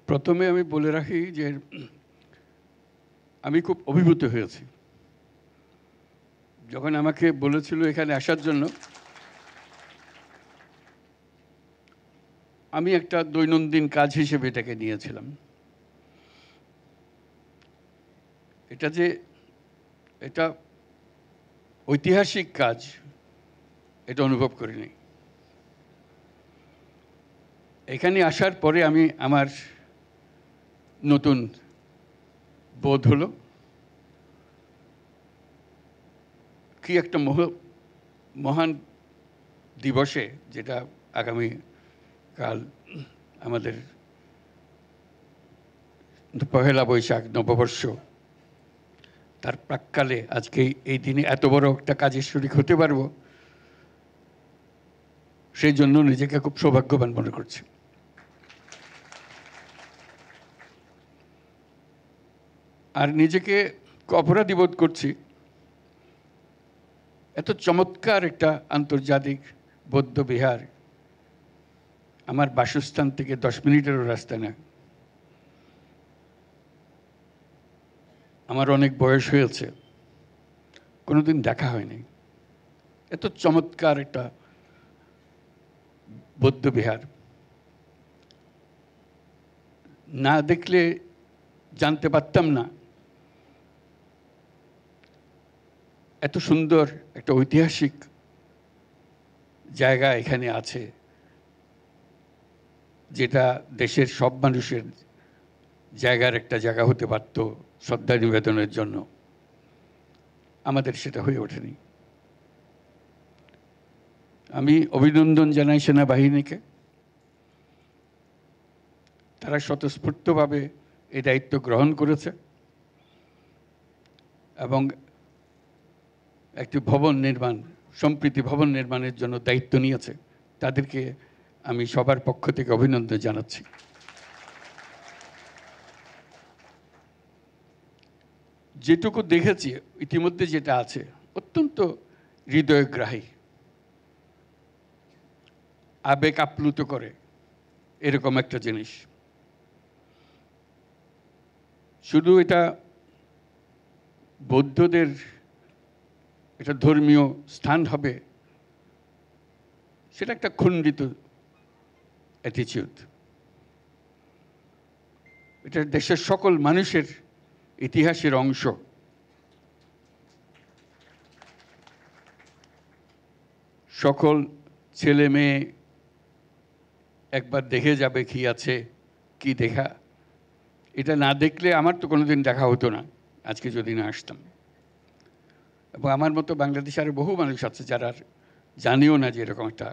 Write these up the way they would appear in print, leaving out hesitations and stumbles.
প্রথমে আমি বলে রাখি যে আমি খুব অভিভূত হয়েছি যখন আমাকে বলেছিল এখানে আসার জন্য। আমি একটা দৈনন্দিন কাজ হিসেবে এটাকে নিয়েছিলাম। এটা ঐতিহাসিক কাজ এটা অনুভব করিনি। এখানে আসার পরে আমি আমার নতুন বোধ হলো কি একটা মহান দিবসে, যেটা আগামী কাল আমাদের পহেলা বৈশাখ নববর্ষ, তার প্রাক্কালে আজকে এই দিনে এত বড় একটা কাজের শরীক হতে পারবো, সেই জন্য নিজেকে খুব সৌভাগ্যবান মনে করছি। আর নিজেকে অপরাধী বোধ করছি, এত চমৎকার একটা আন্তর্জাতিক বৌদ্ধ বিহার আমার বাসস্থান থেকে 10 মিনিটেরও রাস্তা না। আমার অনেক বয়স হয়েছে, কোনোদিন দেখা হয়নি। এত চমৎকার একটা বৌদ্ধ বিহার না দেখলে জানতে পারতাম না এত সুন্দর একটা ঐতিহাসিক জায়গা এখানে আছে, যেটা দেশের সব মানুষের জায়গার একটা জায়গা হতে পারত শ্রদ্ধা নিবেদনের জন্য। আমাদের সেটা হয়ে ওঠেনি। আমি অভিনন্দন জানাই সেনাবাহিনীকে, তারা স্বতঃস্ফূর্তভাবে এই দায়িত্ব গ্রহণ করেছে এবং একটি ভবন নির্মাণ, সম্প্রীতি ভবন নির্মাণের জন্য দায়িত্ব নিয়েছে। তাদেরকে আমি সবার পক্ষ থেকে অভিনন্দন জানাচ্ছি। যেটুকু দেখেছি ইতিমধ্যে যেটা আছে অত্যন্ত হৃদয়গ্রাহী, আবেগ আপ্লুত করে এরকম একটা জিনিস। শুধু এটা বৌদ্ধদের এটা ধর্মীয় স্থান হবে, সেটা একটা খণ্ডিত অ্যাটিটিউড। এটা দেশের সকল মানুষের ইতিহাসের অংশ। সকল ছেলে মেয়ে একবার দেখে যাবে কি আছে, কি দেখা। এটা না দেখলে আমার তো কোনোদিন দেখা হতো না আজকে যদি না আসতাম। এবং আমার মতো বাংলাদেশে আরও বহু মানুষ আছে যারা জানেও না যে এরকম একটা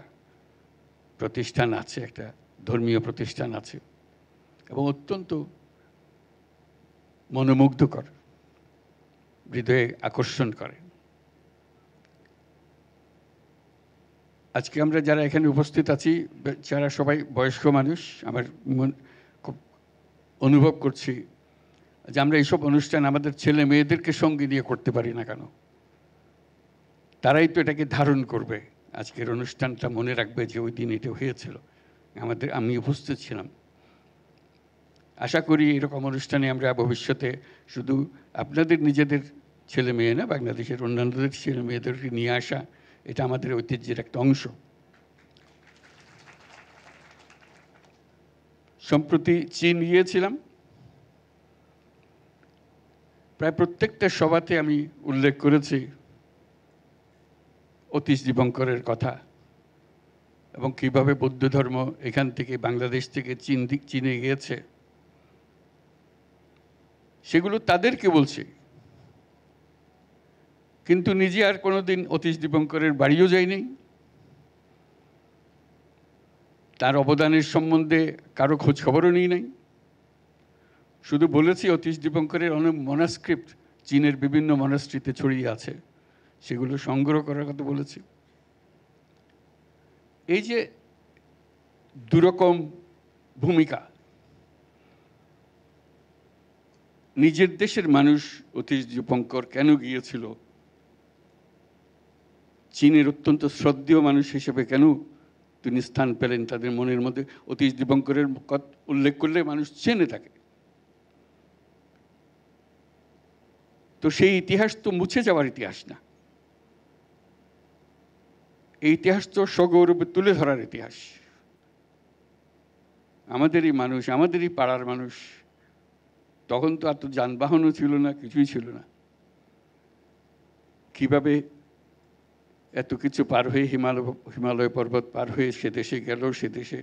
প্রতিষ্ঠান আছে, একটা ধর্মীয় প্রতিষ্ঠান আছে, এবং অত্যন্ত মনোমুগ্ধকর, হৃদয়ে আকর্ষণ করে। আজকে আমরা যারা এখানে উপস্থিত আছি যারা সবাই বয়স্ক মানুষ, আমার খুব অনুভব করছি যে আমরা এইসব অনুষ্ঠান আমাদের ছেলে মেয়েদেরকে সঙ্গে নিয়ে করতে পারি না কেন। তারাই তো এটাকে ধারণ করবে, আজকের অনুষ্ঠানটা মনে রাখবে যে ওই দিন এটা হয়েছিল, আমি উপস্থিত ছিলাম। আশা করি এরকম অনুষ্ঠানে আমরা ভবিষ্যতে শুধু আপনাদের নিজেদের ছেলে মেয়ে না, বাংলাদেশের অন্যান্যদের ছেলে মেয়েদেরকে নিয়ে আসা, এটা আমাদের ঐতিহ্যের একটা অংশ। সম্প্রতি চীন গিয়েছিলাম, প্রায় প্রত্যেকটা সভাতে আমি উল্লেখ করেছি অতীশ দীপঙ্করের কথা এবং কীভাবে বৌদ্ধ ধর্ম এখান থেকে বাংলাদেশ থেকে চীনে গিয়েছে। সেগুলো তাদেরকে বলছি, কিন্তু নিজে আর কোনোদিন অতীশ দীপঙ্করের বাড়িও যাইনি। তার অবদানের সম্বন্ধে কারো খোঁজ খবরও নিই নাই। শুধু বলেছি অতীশ দীপঙ্করের অনেক মনাস্ক্রিপ্ট চীনের বিভিন্ন মনাস্ট্রিতে ছড়িয়ে আছে, সেগুলো সংগ্রহ করার কথা বলেছি। এই যে দুরকম ভূমিকা, নিজের দেশের মানুষ অতীশ দীপঙ্কর কেন গিয়েছিল, চীনের অত্যন্ত শ্রদ্ধেয় মানুষ হিসেবে কেন তিনি স্থান পেলেন তাদের মনের মধ্যে। অতীশ দীপঙ্করের উল্লেখ করলে মানুষ চেনে থাকে। তো সেই ইতিহাস তো মুছে যাওয়ার ইতিহাস না, এই ইতিহাস তো সগৌরবে তুলে ধরার ইতিহাস। আমাদেরই মানুষ, আমাদেরই পাড়ার মানুষ। তখন তো এত যানবাহনও ছিল না, কিছুই ছিল না। কিভাবে এত কিছু পার হয়ে হিমালয় পর্বত পার হয়ে সে দেশে গেল, সে দেশে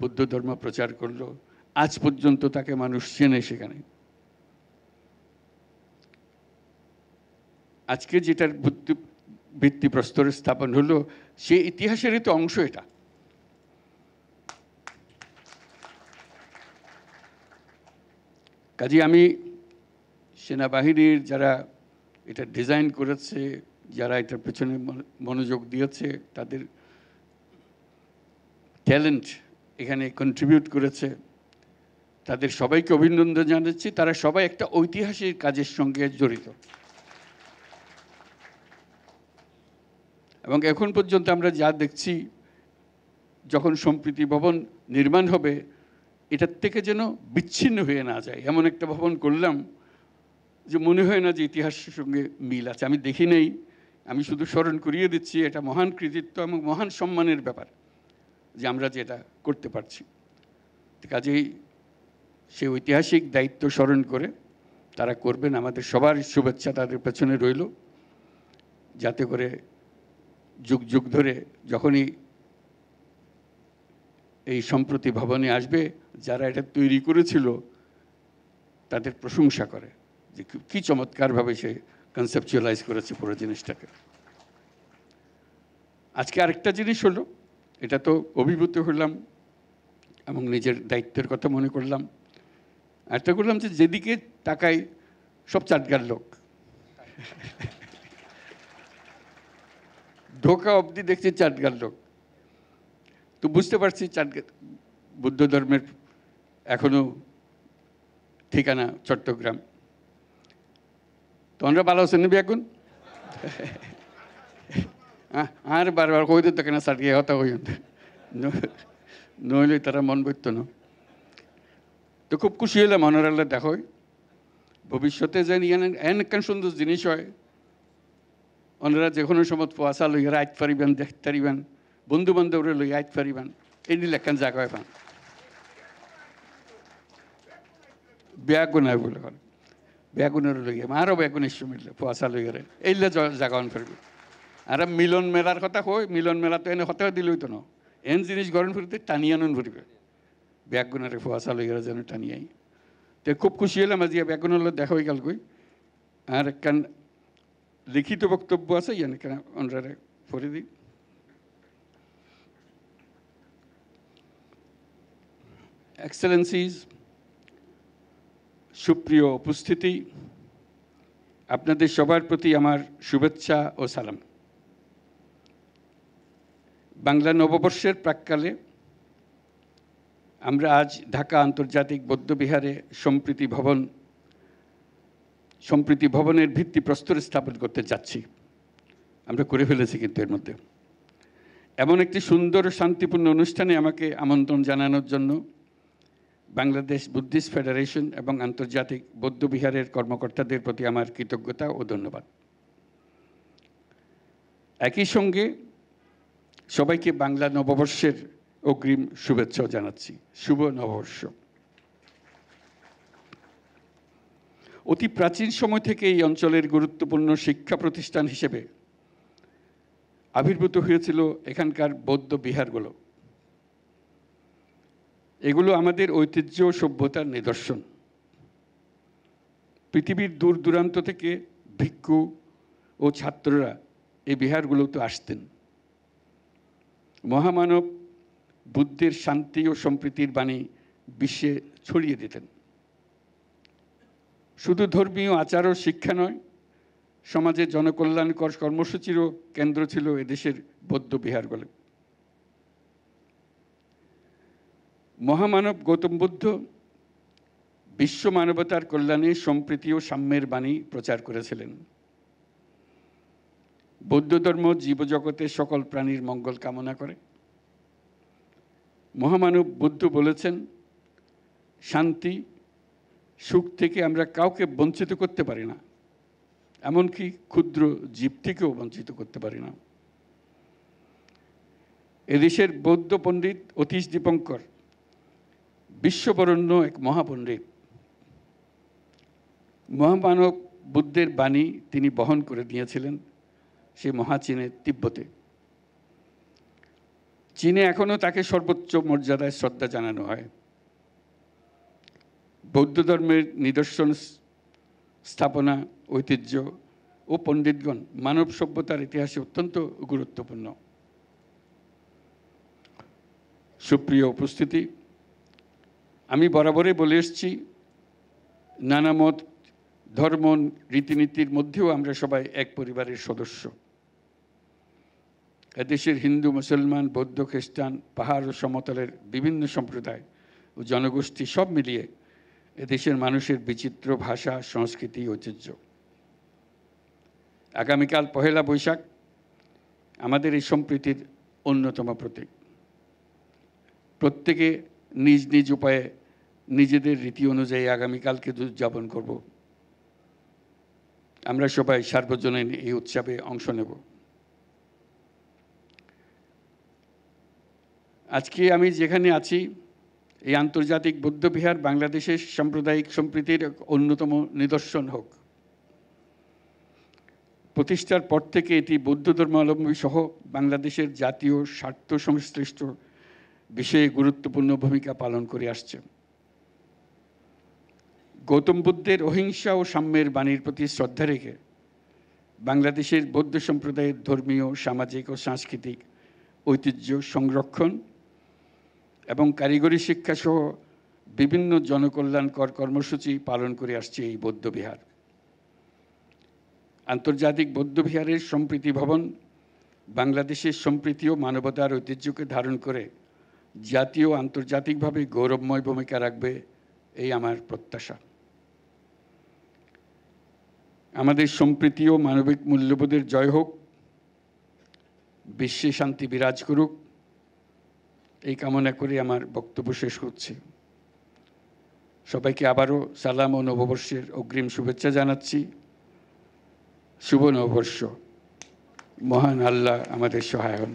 বুদ্ধ ধর্ম প্রচার করলো, আজ পর্যন্ত তাকে মানুষ চেনে সেখানে। আজকে যেটার ভিত্তিপ্রস্তরে স্থাপন হলো, সে ইতিহাসেরই তো অংশ এটা। কাজে আমি সেনাবাহিনীর যারা এটা ডিজাইন করেছে, যারা এটার পেছনে মনোযোগ দিয়েছে, তাদের ট্যালেন্ট এখানে কন্ট্রিবিউট করেছে, তাদের সবাইকে অভিনন্দন জানাচ্ছি। তারা সবাই একটা ঐতিহাসিক কাজের সঙ্গে জড়িত। এবং এখন পর্যন্ত আমরা যা দেখছি, যখন সম্প্রীতি ভবন নির্মাণ হবে, এটার থেকে যেন বিচ্ছিন্ন হয়ে না যায়। এমন একটা ভবন করলাম যে মনে হয় না যে ইতিহাসের সঙ্গে মিল আছে। আমি দেখি নেই, আমি শুধু স্মরণ করিয়ে দিচ্ছি। এটা মহান কৃতিত্ব এবং মহান সম্মানের ব্যাপার যে আমরা যেটা করতে পারছি। কাজেই সে ঐতিহাসিক দায়িত্ব স্মরণ করে তারা করবেন। আমাদের সবার শুভেচ্ছা তাদের পেছনে রইল, যাতে করে যুগ যুগ ধরে যখনই এই সম্প্রতি ভবনে আসবে, যারা এটা তৈরি করেছিল তাদের প্রশংসা করে যে কী চমৎকারভাবে সে কনসেপচুয়ালাইজ করেছে পুরো জিনিসটাকে। আজকে আরেকটা জিনিস হলো, এটা তো অভিভূত হলাম এবং নিজের দায়িত্বের কথা মনে করলাম। আরেকটা করলাম যে যেদিকে তাকাই সব চাটগার লোক। ঢোকা অবধি দেখছি চাটগার লোক। তো বুঝতে পারছি চাটগার বুদ্ধ ধর্মের এখনো ঠিকানা চট্টগ্রাম। তোমরা ভালো আছেন নেবি এখন? আর বারবার কই দিত কেন চাটগিয়ে হতা হই, নইলে তারা মন বইত না। তো খুব খুশি হলাম অনারাল্লা দেখো ভবিষ্যতে যেন এন সুন্দর জিনিস হয়। ওনারা যে কোনো সময় পোয়াশা লইয়া আইত পারিবেন, দেখতে পারিবেন, বন্ধু বান্ধবরে লইয়া আইত পারিবেন, এই লেখান জায়গায় পান। বেগুনায় বলে বেগুনের লইয়া আরও বেগুনের মিললে পোয়াশা লইয়ারে এইলে জাগান ফিরবে। আর মিলন মেলার কথা কই, মিলন মেলা তো এনে হতে দিল হইতো না। এন জিনিস গরম ফিরতে টানিয়ে আনুন ফিরবে, বেগুনারে পোয়াশা লইয়ারে যেন টানিয়াই। তো খুব খুশি হলাম আজ বেগুনের দেখা হয়ে গেল কই। আর একখান লিখিত বক্তব্য আছে, ইয়ান কেন ওনারে পড়ে দিই। এক্সেলেন্সিজ, সুপ্রিয় উপস্থিতি, আপনাদের সবার প্রতি আমার শুভেচ্ছা ও সালাম। বাংলা নববর্ষের প্রাক্কালে আমরা আজ ঢাকা আন্তর্জাতিক বৌদ্ধবিহারে সম্প্রীতি ভবনের ভিত্তিপ্রস্তর স্থাপন করতে যাচ্ছি। আমরা করে ফেলেছি কিন্তু এর মধ্যে। এমন একটি সুন্দর শান্তিপূর্ণ অনুষ্ঠানে আমাকে আমন্ত্রণ জানানোর জন্য বাংলাদেশ বুদ্ধিস্ট ফেডারেশন এবং আন্তর্জাতিক বৌদ্ধবিহারের কর্মকর্তাদের প্রতি আমার কৃতজ্ঞতা ও ধন্যবাদ। একই সঙ্গে সবাইকে বাংলা নববর্ষের অগ্রিম শুভেচ্ছাও জানাচ্ছি। শুভ নববর্ষ। অতি প্রাচীন সময় থেকে এই অঞ্চলের গুরুত্বপূর্ণ শিক্ষা প্রতিষ্ঠান হিসেবে আবির্ভূত হয়েছিল এখানকার বৌদ্ধ বিহারগুলো। এগুলো আমাদের ঐতিহ্য ও সভ্যতার নিদর্শন। পৃথিবীর দূর দূরান্ত থেকে ভিক্ষু ও ছাত্ররা এই বিহারগুলোতে আসতেন। মহামানব বুদ্ধের শান্তি ও সম্প্রীতির বাণী বিশ্বে ছড়িয়ে দিতেন। শুধু ধর্মীয় আচার ও শিক্ষা নয়, সমাজের জনকল্যাণকর কর্মসূচিরও কেন্দ্র ছিল এদেশের বৌদ্ধ বিহারগুলো। মহামানব গৌতম বুদ্ধ বিশ্ব মানবতার কল্যাণে সম্প্রীতি ও সাম্যের বাণী প্রচার করেছিলেন। বৌদ্ধ ধর্ম জীবজগতের সকল প্রাণীর মঙ্গল কামনা করে। মহামানব বুদ্ধ বলেছেন, শান্তি সুখ থেকে আমরা কাউকে বঞ্চিত করতে পারি না, এমনকি ক্ষুদ্র জীব থেকেও বঞ্চিত করতে পারি না। এদেশের বৌদ্ধ পণ্ডিত অতীশ দীপঙ্কর বিশ্ববরণ্য এক মহাপণ্ডিত। মহামানব বুদ্ধের বাণী তিনি বহন করে নিয়েছিলেন সেই মহাচীনে, তিব্বতে। চীনে এখনও তাকে সর্বোচ্চ মর্যাদায় শ্রদ্ধা জানানো হয়। বৌদ্ধ ধর্মের নিদর্শন, স্থাপনা, ঐতিহ্য ও পণ্ডিতগণ মানব সভ্যতার ইতিহাসে অত্যন্ত গুরুত্বপূর্ণ। সুপ্রিয় উপস্থিতি, আমি বরাবরই বলে এসেছি, নানা মত, ধর্ম, রীতিনীতির মধ্যেও আমরা সবাই এক পরিবারের সদস্য। এদেশের হিন্দু, মুসলমান, বৌদ্ধ, খ্রিস্টান, পাহাড় ও সমতলের বিভিন্ন সম্প্রদায় ও জনগোষ্ঠী সব মিলিয়ে এদেশের মানুষের বিচিত্র ভাষা, সংস্কৃতি, ঐতিহ্য। আগামীকাল পহেলা বৈশাখ আমাদের এই সম্প্রীতির অন্যতম প্রতীক। প্রত্যেকে নিজ নিজ উপায়ে নিজেদের রীতি অনুযায়ী আগামীকালকে উদযাপন করব। আমরা সবাই সার্বজনীন এই উৎসবে অংশ নেব। আজকে আমি যেখানে আছি, এই আন্তর্জাতিক বৌদ্ধবিহার বাংলাদেশের সাম্প্রদায়িক সম্প্রীতির অন্যতম নিদর্শন হোক। প্রতিষ্ঠার পর থেকে এটি বৌদ্ধ ধর্মাবলম্বী সহ বাংলাদেশের জাতীয় স্বার্থ সংশ্লিষ্ট বিষয়ে গুরুত্বপূর্ণ ভূমিকা পালন করে আসছে। গৌতম বুদ্ধের অহিংসা ও সাম্যের বাণীর প্রতি শ্রদ্ধা রেখে বাংলাদেশের বৌদ্ধ সম্প্রদায়ের ধর্মীয়, সামাজিক ও সাংস্কৃতিক ঐতিহ্য সংরক্ষণ এবং কারিগরি শিক্ষাসহ বিভিন্ন জনকল্যাণকর কর্মসূচি পালন করে আসছে এই বৌদ্ধবিহার। আন্তর্জাতিক বৌদ্ধবিহারের সম্প্রীতি ভবন বাংলাদেশের সম্প্রীতি ও মানবতার ঐতিহ্যকে ধারণ করে জাতীয় আন্তর্জাতিকভাবে গৌরবময় ভূমিকা রাখবে, এই আমার প্রত্যাশা। আমাদের সম্প্রীতি ও মানবিক মূল্যবোধের জয় হোক, বিশ্বে শান্তি বিরাজ করুক, এই কামনা করে আমার বক্তব্য শেষ করছি। সবাইকে আবারও সালাম ও নববর্ষের অগ্রিম শুভেচ্ছা জানাচ্ছি। শুভ নববর্ষ। মহান আল্লাহ আমাদের সহায় হন।